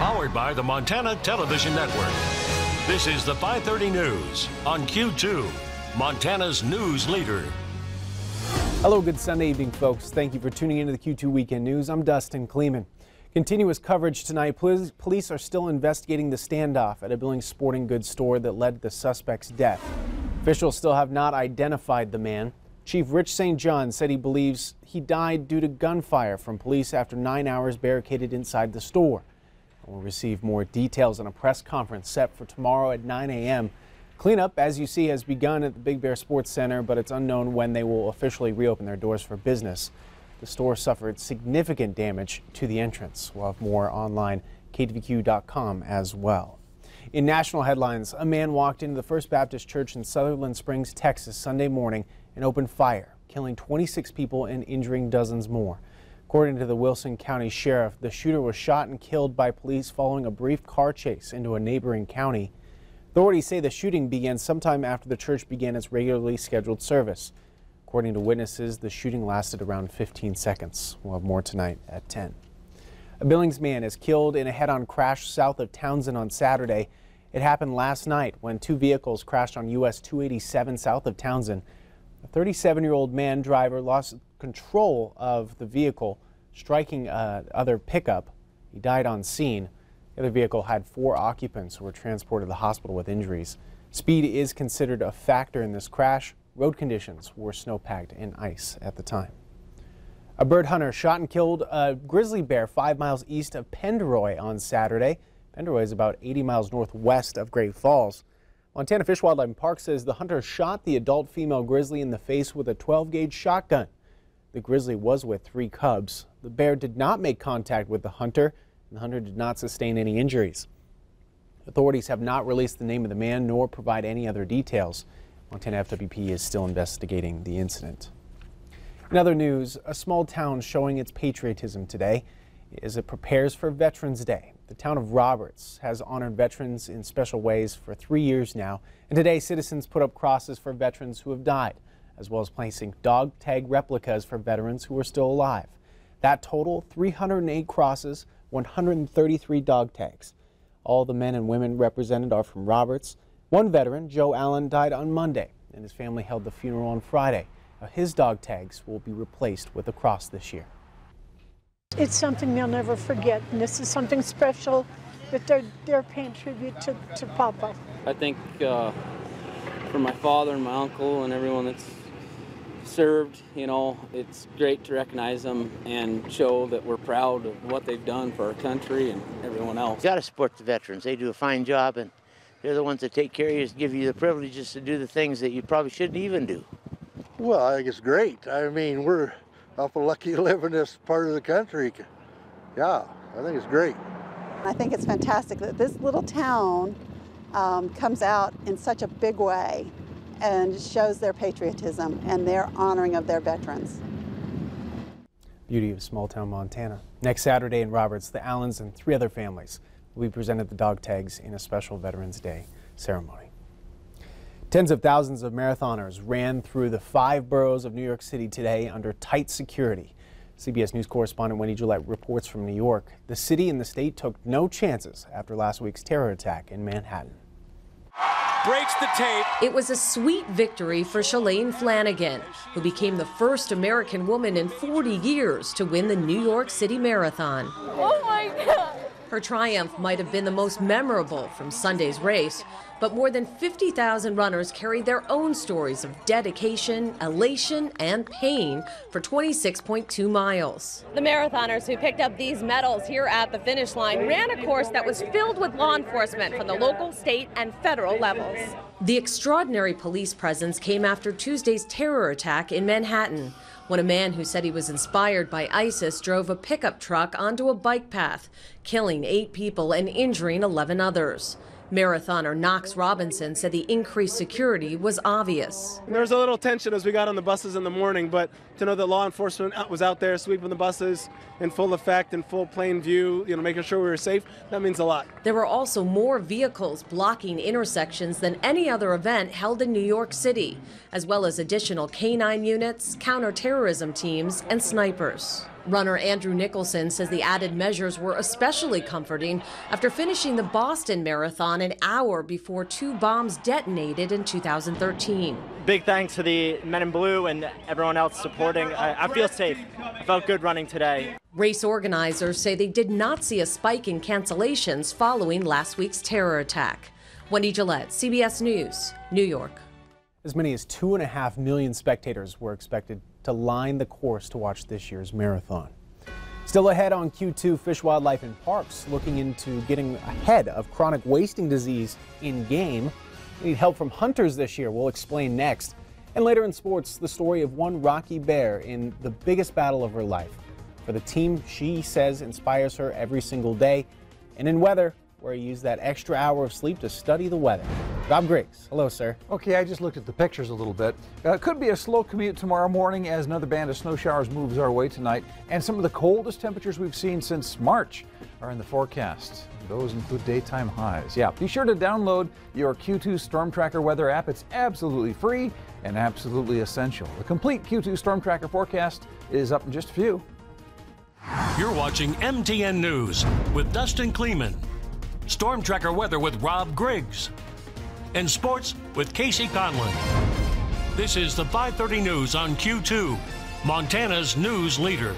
Powered by the Montana Television Network. This is the 530 News on Q2, Montana's news leader. Hello, good Sunday evening, folks. Thank you for tuning into the Q2 Weekend News. I'm Dustin Klemann. Continuous coverage tonight. Police are still investigating the standoff at a Billings sporting goods store that led to the suspect's death. Officials still have not identified the man. Chief Rich St. John said he believes he died due to gunfire from police after 9 hours barricaded inside the store. We'll receive more details in a press conference set for tomorrow at 9 a.m. Cleanup, as you see, has begun at the Big Bear Sports Center, but it's unknown when they will officially reopen their doors for business. The store suffered significant damage to the entrance. We'll have more online, ktvq.com as well. In national headlines, a man walked into the First Baptist Church in Sutherland Springs, Texas, Sunday morning and opened fire, killing 26 people and injuring dozens more. According to the Wilson County Sheriff, the shooter was shot and killed by police following a brief car chase into a neighboring county. Authorities say the shooting began sometime after the church began its regularly scheduled service. According to witnesses, the shooting lasted around 15 seconds. We'll have more tonight at 10. A Billings man is killed in a head-on crash south of Townsend on Saturday. It happened last night when two vehicles crashed on US 287 south of Townsend. A 37-year-old man driver lost control of the vehicle, striking other pickup. He died on scene. The other vehicle had 4 occupants who were transported to the hospital with injuries. Speed is considered a factor in this crash. Road conditions were snow-packed and ice at the time. A bird hunter shot and killed a grizzly bear 5 miles east of Penderoy on Saturday. Penderoy is about 80 miles northwest of Great Falls. Montana Fish, Wildlife and Park says the hunter shot the adult female grizzly in the face with a 12-gauge shotgun. The grizzly was with 3 cubs. The bear did not make contact with the hunter. The hunter did not sustain any injuries. Authorities have not released the name of the man nor provide any other details. Montana FWP is still investigating the incident. In other news, a small town showing its patriotism today as it prepares for Veterans Day. The town of Roberts has honored veterans in special ways for 3 years now, and today citizens put up crosses for veterans who have died, as well as placing dog tag replicas for veterans who are still alive. That total, 308 crosses, 133 dog tags. All the men and women represented are from Roberts. One veteran, Joe Allen, died on Monday, and his family held the funeral on Friday. Now, his dog tags will be replaced with a cross this year. It's something they'll never forget, and this is something special that they're paying tribute to Papa. I think for my father and my uncle and everyone that's served, you know, it's great to recognize them and show that we're proud of what they've done for our country and everyone else. You got to support the veterans. They do a fine job, and they're the ones that take care of you, give you the privileges to do the things that you probably shouldn't even do. Well, I think it's great. I mean, we're awful lucky to live in this part of the country. Yeah, I think it's great. I think it's fantastic that this little town comes out in such a big way and shows their patriotism and their honoring of their veterans. Beauty of small town Montana. Next Saturday in Roberts, the Allens and 3 other families will be presented the dog tags in a special Veterans Day ceremony. Tens of thousands of marathoners ran through the 5 boroughs of New York City today under tight security. CBS News correspondent Wendy Gillette reports from New York. The city and the state took no chances after last week's terror attack in Manhattan. Breaks the tape. It was a sweet victory for Shalane Flanagan, who became the first American woman in 40 years to win the New York City Marathon. Oh my God! Her triumph might have been the most memorable from Sunday's race, but more than 50,000 runners carried their own stories of dedication, elation, and pain for 26.2 miles. The marathoners who picked up these medals here at the finish line ran a course that was filled with law enforcement from the local, state, and federal levels. The extraordinary police presence came after Tuesday's terror attack in Manhattan, when a man who said he was inspired by ISIS drove a pickup truck onto a bike path, killing 8 people and injuring 11 others. Marathoner Knox Robinson said the increased security was obvious. There was a little tension as we got on the buses in the morning, but to know that law enforcement was out there sweeping the buses in full effect, in full plain view, making sure we were safe, that means a lot. There were also more vehicles blocking intersections than any other event held in New York City, as well as additional K-9 units, counterterrorism teams, and snipers. Runner Andrew Nicholson says the added measures were especially comforting after finishing the Boston Marathon an hour before 2 bombs detonated in 2013. Big thanks to the men in blue and everyone else supporting. I feel safe. I felt good running today. Race organizers say they did not see a spike in cancellations following last week's terror attack. Wendy Gillette, CBS News, New York. As many as 2.5 million spectators were expected to line the course to watch this year's marathon. Still ahead on Q2, Fish, Wildlife and Parks looking into getting ahead of chronic wasting disease in game. We need help from hunters this year. We'll explain next. And later in sports, the story of one Rocky Bear in the biggest battle of her life. For the team she says inspires her every single day. And in weather, where he used that extra hour of sleep to study the weather. Rob Griggs, hello, sir. Okay, I just looked at the pictures a little bit. Could be a slow commute tomorrow morning as another band of snow showers moves our way tonight. And some of the coldest temperatures we've seen since March are in the forecast. Those include daytime highs. Yeah, be sure to download your Q2 Storm Tracker weather app. It's absolutely free and absolutely essential. The complete Q2 Storm Tracker forecast is up in just a few. You're watching MTN News with Dustin Klemann. Storm Tracker weather with Rob Griggs. And sports with Casey Conlon. This is the 5:30 News on Q2, Montana's news leader.